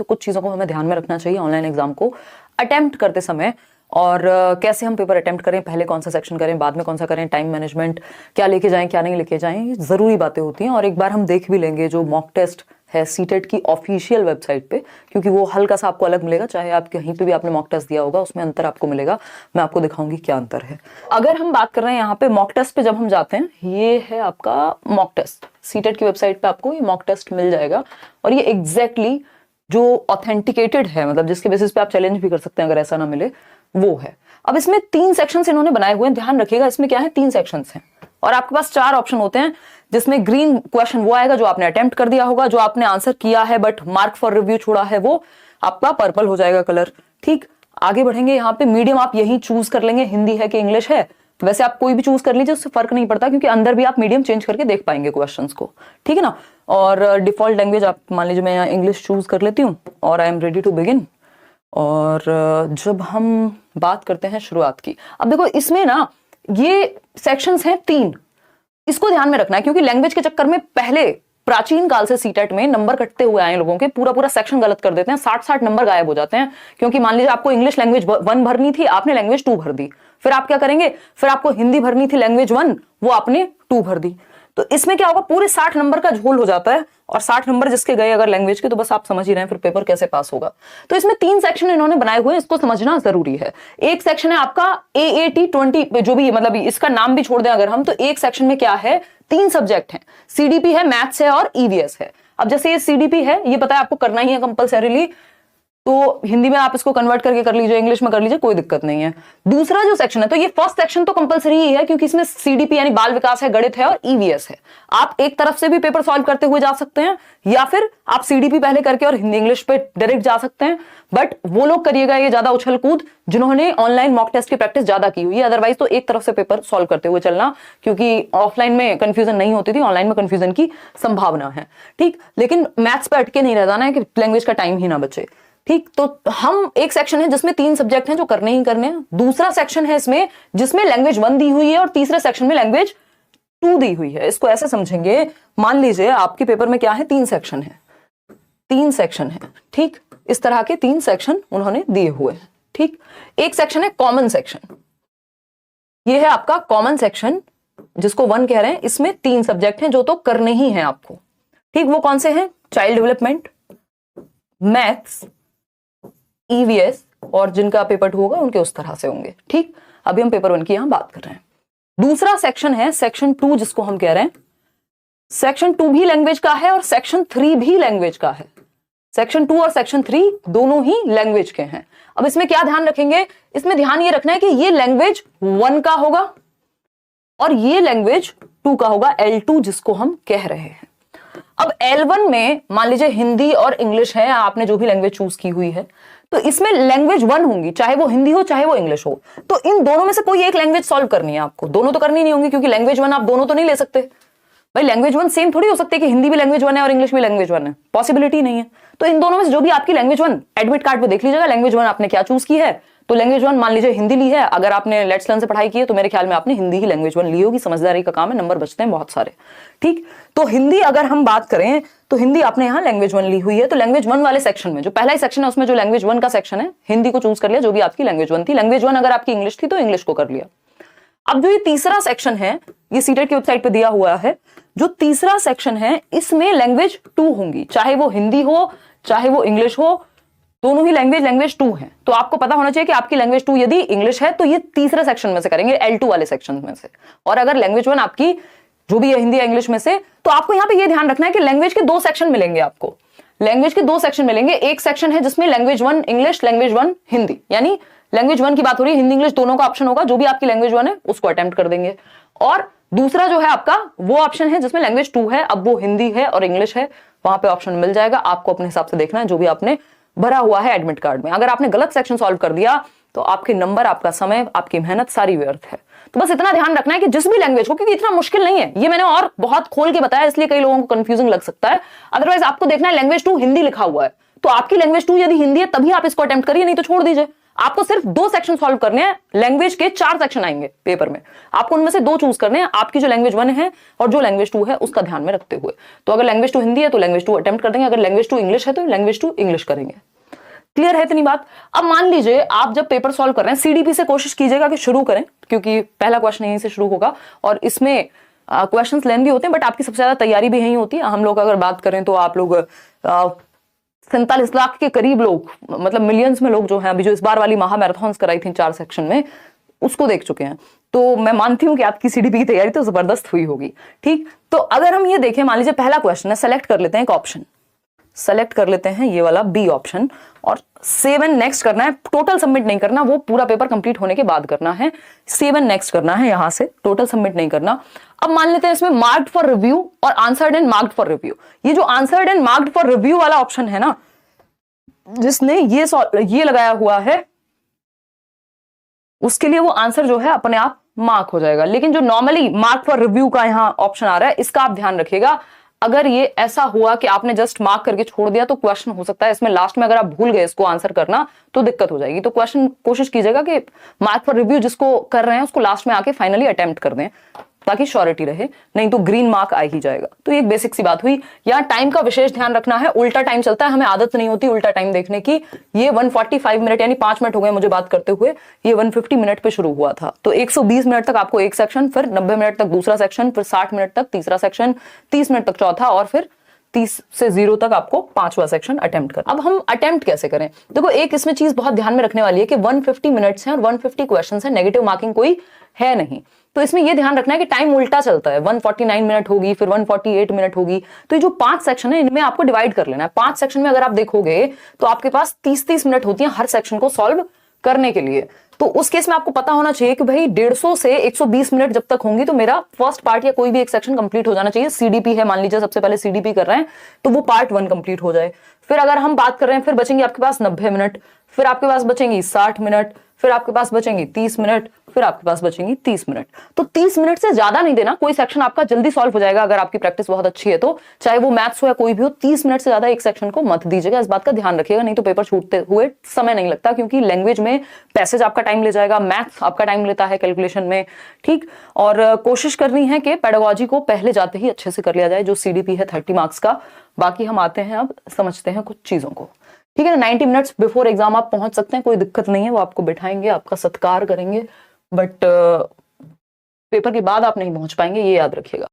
तो कुछ चीज़ों को हमें ध्यान में रखना चाहिए ऑनलाइन एग्जाम को अटेम्प्ट करते समय। और कैसे हम पेपर अटेम्प्ट करें, पहले कौन सा सेक्शन करें, बाद में कौन सा करें, टाइम मैनेजमेंट क्या लेके जाएं क्या नहीं लेके जाएं, ये ज़रूरी बातें होती हैं। और एक बार हम देख भी लेंगे जो मॉक टेस्ट है सीटेट की ऑफिशियल वेबसाइट पे, क्योंकि वो हल्का सा आपको अलग मिलेगा, चाहे आप कहीं पे भी आपने मॉक टेस्ट दिया होगा उसमें अंतर आपको मिलेगा। मैं आपको दिखाऊंगी क्या अंतर है। अगर हम बात कर रहे हैं यहाँ पे मॉक टेस्ट पे, जब हम जाते हैं, ये है आपका मॉक टेस्ट, सीटेट की वेबसाइट पे आपको ये मॉक टेस्ट मिल जाएगा। और ये एग्जैक्टली जो ऑथेंटिकेटेड है, मतलब जिसके बेसिस पे आप चैलेंज भी कर सकते हैं अगर ऐसा ना मिले, वो है। अब इसमें 3 सेक्शंस इन्होंने बनाए हुए हैं, ध्यान रखिएगा। इसमें क्या है, 3 सेक्शंस हैं और आपके पास 4 ऑप्शन होते हैं, जिसमें ग्रीन क्वेश्चन वो आएगा जो आपने अटेम्प्ट कर दिया होगा, जो आपने आंसर किया है बट मार्क फॉर रिव्यू छोड़ा है वो आपका पर्पल हो जाएगा कलर। ठीक, आगे बढ़ेंगे। यहाँ पे मीडियम आप यही चूज कर लेंगे, हिंदी है कि इंग्लिश है। वैसे आप कोई भी चूज कर लीजिए, उससे फर्क नहीं पड़ता, क्योंकि अंदर भी आप मीडियम चेंज करके देख पाएंगे क्वेश्चंस को, ठीक है ना। और डिफॉल्ट लैंग्वेज आप मान लीजिए, मैं यहाँ इंग्लिश चूज कर लेती हूँ और I am ready to begin. और जब हम बात करते हैं शुरुआत की, अब देखो इसमें ना ये सेक्शंस हैं 3, इसको ध्यान में रखना है, क्योंकि लैंग्वेज के चक्कर में पहले प्राचीन काल से सीटेट में नंबर कटते हुए आए लोगों के, पूरा पूरा सेक्शन गलत कर देते हैं, 60-60 नंबर गायब हो जाते हैं। क्योंकि मान लीजिए आपको इंग्लिश लैंग्वेज 1 भरनी थी, आपने लैंग्वेज 2 भर दी, फिर आप क्या करेंगे, फिर आपको हिंदी भरनी थी लैंग्वेज 1, वो आपने 2 भर दी। तो इसमें क्या होगा, पूरे 60 नंबर का झोल हो जाता है, और 60 नंबर जिसके गए अगर लैंग्वेज के, तो बस आप समझ ही रहे हैं फिर पेपर कैसे पास होगा। तो इसमें 3 सेक्शन इन्होंने बनाए हुए हैं, इसको समझना जरूरी है। एक सेक्शन है आपका AAT 20, जो भी मतलब इसका नाम भी छोड़ दें अगर हम, तो एक सेक्शन में क्या है, 3 सब्जेक्ट हैं, CDP है, मैथ्स है और EVS है। अब जैसे ये CDP है, ये पता है आपको करना ही है कंपलसरीली, तो हिंदी में आप इसको कन्वर्ट करके कर लीजिए, इंग्लिश में कर लीजिए, कोई दिक्कत नहीं है। दूसरा जो सेक्शन है, तो ये फर्स्ट सेक्शन तो कंपलसरी ही है, क्योंकि इसमें CDP यानी बाल विकास है, गणित है और EVS है। आप एक तरफ से भी पेपर सॉल्व करते हुए जा सकते हैं, या फिर आप CDP पहले करके और हिंदी इंग्लिश पे डायरेक्ट जा सकते हैं। बट वो लोग करिएगा ये ज्यादा उछल कूद जिन्होंने ऑनलाइन मॉक टेस्ट की प्रैक्टिस ज्यादा की हुई है, अदरवाइज तो एक तरफ से पेपर सॉल्व करते हुए चलना, क्योंकि ऑफलाइन में कंफ्यूजन नहीं होती थी, ऑनलाइन में कंफ्यूजन की संभावना है। ठीक, लेकिन मैथ्स पे अटके नहीं रह जाना है कि लैंग्वेज का टाइम ही ना बचे। ठीक, तो हम एक सेक्शन है जिसमें 3 सब्जेक्ट हैं जो करने ही करने हैं। दूसरा सेक्शन है इसमें जिसमें लैंग्वेज 1 दी हुई है, और तीसरे सेक्शन में लैंग्वेज 2 दी हुई है। इसको ऐसे समझेंगे, मान लीजिए आपके पेपर में क्या है, 3 सेक्शन है, 3 सेक्शन है। ठीक, इस तरह के 3 सेक्शन उन्होंने दिए हुए हैं। ठीक, एक सेक्शन है कॉमन सेक्शन, ये है आपका कॉमन सेक्शन जिसको 1 कह रहे हैं। इसमें 3 सब्जेक्ट हैं जो तो करने ही हैं आपको। ठीक, वो कौन से हैं, चाइल्ड डेवलपमेंट, मैथ्स, EVS, और जिनका पेपर 2 होगा उनके उस तरह से होंगे। ठीक, अभी हम पेपर 1 की यहां बात कर रहे हैं। दूसरा सेक्शन है सेक्शन 2, जिसको हम कह रहे हैं, सेक्शन 2 भी लैंग्वेज का है और सेक्शन 3 भी लैंग्वेज का है। सेक्शन 2 और सेक्शन 3 दोनों ही लैंग्वेज के हैं। अब इसमें क्या ध्यान रखेंगे, इसमें ध्यान ये रखना है कि ये लैंग्वेज 1 का होगा और ये लैंग्वेज 2 का होगा, L2 जिसको हम कह रहे हैं। अब L1 में मान लीजिए हिंदी और इंग्लिश है, आपने जो भी लैंग्वेज चूज की हुई है, तो इसमें लैंग्वेज 1 होंगी, चाहे वो हिंदी हो चाहे वो इंग्लिश हो। तो इन दोनों में से कोई एक लैंग्वेज सॉल्व करनी है आपको, दोनों तो करनी नहीं होंगी, क्योंकि लैंग्वेज 1 आप दोनों तो नहीं ले सकते भाई। लैंग्वेज 1 सेम थोड़ी हो सकती है कि हिंदी भी लैंग्वेज 1 है और इंग्लिश भी लैंग्वेज 1 है, पॉसिबिलिटी नहीं है। तो इन दोनों में से जो भी आपकी लैंग्वेज 1, एडमिट कार्ड पे देख लीजिएगा लैंग्वेज 1 आपने क्या चूज की है। तो लैंग्वेज 1 मान लीजिए हिंदी ली है, अगर आपने लेट्स लर्न से पढ़ाई की है तो मेरे ख्याल में आपने हिंदी ही लैंग्वेज 1 ली होगी, समझदारी का काम है, नंबर बचते हैं बहुत सारे। ठीक, तो हिंदी अगर हम बात करें तो हिंदी आपने यहाँ लैंग्वेज 1 ली हुई है, तो लैंग्वेज 1 वाले सेक्शन में जो पहला ही सेक्शन है उसमें जो लैंग्वेज 1 का सेक्शन है, हिंदी को चूज कर लिया, जो भी आपकी लैंग्वेज 1 थी। लैंग्वेज 1 अगर आपकी इंग्लिश थी तो इंग्लिश को कर लिया। अब जो ये तीसरा सेक्शन है, ये सीटेट की वेबसाइट पे दिया हुआ है, जो तीसरा सेक्शन है इसमें लैंग्वेज 2 होंगी, चाहे वो हिंदी हो चाहे वो इंग्लिश हो, दोनों ही लैंग्वेज 2 है। तो आपको पता होना चाहिए कि आपकी लैंग्वेज 2 यदि इंग्लिश है तो ये तीसरे सेक्शन में से करेंगे, L2 वाले सेक्शन में से। और अगर लैंग्वेज 1 आपकी जो भी है हिंदी या इंग्लिश में से, तो आपको यहाँ पे ये ध्यान रखना है कि लैंग्वेज के 2 सेक्शन मिलेंगे आपको, लैंग्वेज के 2 सेक्शन मिलेंगे। एक सेक्शन है जिसमें लैंग्वेज 1 इंग्लिश, लैंग्वेज 1 हिंदी, यानी लैंग्वेज 1 की बात हो रही है, हिंदी इंग्लिश दोनों का ऑप्शन होगा, जो भी आपकी लैंग्वेज 1 है उसको अटेम्प्ट कर देंगे। और दूसरा जो है आपका वो ऑप्शन है जिसमें लैंग्वेज 2 है, अब वो हिंदी है और इंग्लिश है, वहां पे ऑप्शन मिल जाएगा, आपको अपने हिसाब से देखना है जो भी आपने भरा हुआ है एडमिट कार्ड में। अगर आपने गलत सेक्शन सॉल्व कर दिया तो आपके नंबर, आपका समय, आपकी मेहनत सारी व्यर्थ है। तो बस इतना ध्यान रखना है कि जिस भी लैंग्वेज को, क्योंकि इतना मुश्किल नहीं है, ये मैंने और बहुत खोल के बताया इसलिए कई लोगों को कंफ्यूजन लग सकता है। अदरवाइज आपको देखना है लैंग्वेज 2 हिंदी लिखा हुआ है, तो आपकी लैंग्वेज 2 यदि हिंदी है तभी आप इसको अटेम्प्ट करिए, नहीं तो छोड़ दीजिए। आपको सिर्फ 2 सेक्शन सॉल्व करने हैं, लैंग्वेज के 4 सेक्शन आएंगे पेपर में, आपको उनमें से 2 चूज करने हैं, आपकी जो लैंग्वेज 1 है और जो लैंग्वेज 2 है उसका ध्यान में रखते हुए। तो अगर लैंग्वेज 2 हिंदी है तो लैंग्वेज 2 अटेम्प्ट कर देंगे, अगर लैंग्वेज 2 इंग्लिश है तो लैंग्वेज 2 इंग्लिश करेंगे। क्लियर है इतनी बात? अब मान लीजिए आप जब पेपर सॉल्व कर रहे हैं, सीडीपी से कोशिश कीजिएगा कि शुरू करें, क्योंकि पहला क्वेश्चन यहीं से शुरू होगा और इसमें क्वेश्चंस लेंथी होते हैं, बट आपकी सबसे ज्यादा तैयारी भी यही होती है। हम लोग अगर बात करें तो आप लोग 47 लाख के करीब लोग, मतलब मिलियंस में लोग जो हैं, अभी जो इस बार वाली महा मैराथन कराई थी 4 सेक्शन में, उसको देख चुके हैं। तो मैं मानती हूं कि आपकी सीडीपी की तैयारी तो जबरदस्त हुई होगी। ठीक, तो अगर हम ये देखें, मान लीजिए पहला क्वेश्चन है, सेलेक्ट कर लेते हैं एक ऑप्शन, सेलेक्ट कर लेते हैं ये वाला बी ऑप्शन और सेव एंड नेक्स्ट करना है। टोटल सबमिट नहीं करना, वो पूरा पेपर कंप्लीट होने के बाद करना है। सेव एंड नेक्स्ट करना है, यहां से टोटल सबमिट नहीं करना। अब मान लेते हैं इसमें मार्क्ड फॉर रिव्यू और answered and marked for review. ये जो answered and marked for review वाला ऑप्शन है ना, जिसने ये लगाया हुआ है, उसके लिए वो आंसर जो है अपने आप मार्क हो जाएगा। लेकिन जो नॉर्मली मार्क फॉर रिव्यू का यहां ऑप्शन आ रहा है, इसका आप ध्यान रखिएगा। अगर ये ऐसा हुआ कि आपने जस्ट मार्क करके छोड़ दिया तो क्वेश्चन हो सकता है इसमें लास्ट में अगर आप भूल गए इसको आंसर करना तो दिक्कत हो जाएगी। तो क्वेश्चन कोशिश कीजिएगा कि मार्क फॉर रिव्यू जिसको कर रहे हैं उसको लास्ट में आके फाइनली अटेम्प्ट कर दें, ताकि श्योरिटी रहे, नहीं तो ग्रीन मार्क आ ही जाएगा। तो ये एक बेसिक सी बात हुई। यहाँ टाइम का विशेष ध्यान रखना है, उल्टा टाइम चलता है, हमें आदत नहीं होती उल्टा टाइम देखने की। ये 145 मिनट यानी 5 मिनट हो गए मुझे बात करते हुए, ये 150 मिनट पे शुरू हुआ था। तो 120 मिनट तक आपको एक सेक्शन, फिर 90 मिनट तक दूसरा सेक्शन, फिर 60 मिनट तक तीसरा सेक्शन, 30 मिनट तक चौथा और फिर 30 से 0 तक आपको 5वां सेक्शन अटेम्प्ट कर। अब हम अटेम्प्ट कैसे करें? देखो, एक इसमें चीज बहुत ध्यान में रखने वाली है कि 150 मिनट्स हैं और 150 क्वेश्चंस हैं, नेगेटिव मार्किंग कोई है नहीं। तो इसमें यह ध्यान रखना है कि टाइम उल्टा चलता है, 149 मिनट होगी, फिर 148 मिनट होगी। तो ये जो 5 सेक्शन है इनमें आपको डिवाइड कर लेना है। 5 सेक्शन में अगर आप देखोगे तो आपके पास 30-30 मिनट होती है हर सेक्शन को सॉल्व करने के लिए। तो उस केस में आपको पता होना चाहिए कि भाई 150 से 120 मिनट जब तक होंगी तो मेरा फर्स्ट पार्ट या कोई भी एक सेक्शन कंप्लीट हो जाना चाहिए। सीडीपी है, मान लीजिए सबसे पहले सीडीपी कर रहे हैं तो वो पार्ट 1 कंप्लीट हो जाए। फिर अगर हम बात कर रहे हैं, फिर बचेंगे आपके पास 90 मिनट, फिर आपके पास बचेंगी 60 मिनट, फिर आपके पास बचेंगी 30 मिनट, फिर आपके पास बचेंगी 30 मिनट। तो 30 मिनट से ज्यादा नहीं देना, कोई सेक्शन आपका जल्दी सॉल्व हो जाएगा अगर आपकी प्रैक्टिस बहुत अच्छी है तो, चाहे वो मैथ्स हो या कोई भी हो। 30 मिनट से ज्यादा एक सेक्शन को मत दीजिएगा, इस बात का ध्यान रखिएगा, नहीं तो पेपर छूटते हुए समय नहीं लगता, क्योंकि लैंग्वेज में पैसेज आपका टाइम ले जाएगा, मैथ्स आपका टाइम लेता है कैलकुलेशन में। ठीक, और कोशिश करनी है कि पेडागोजी को पहले जाते ही अच्छे से कर लिया जाए, जो सीडीपी है 30 मार्क्स का। बाकी हम आते हैं, अब समझते हैं कुछ चीजों को। ठीक है ना, 90 मिनट्स बिफोर एग्जाम आप पहुंच सकते हैं, कोई दिक्कत नहीं है, वो आपको बिठाएंगे, आपका सत्कार करेंगे, बट पेपर के बाद आप नहीं पहुंच पाएंगे, ये याद रखिएगा।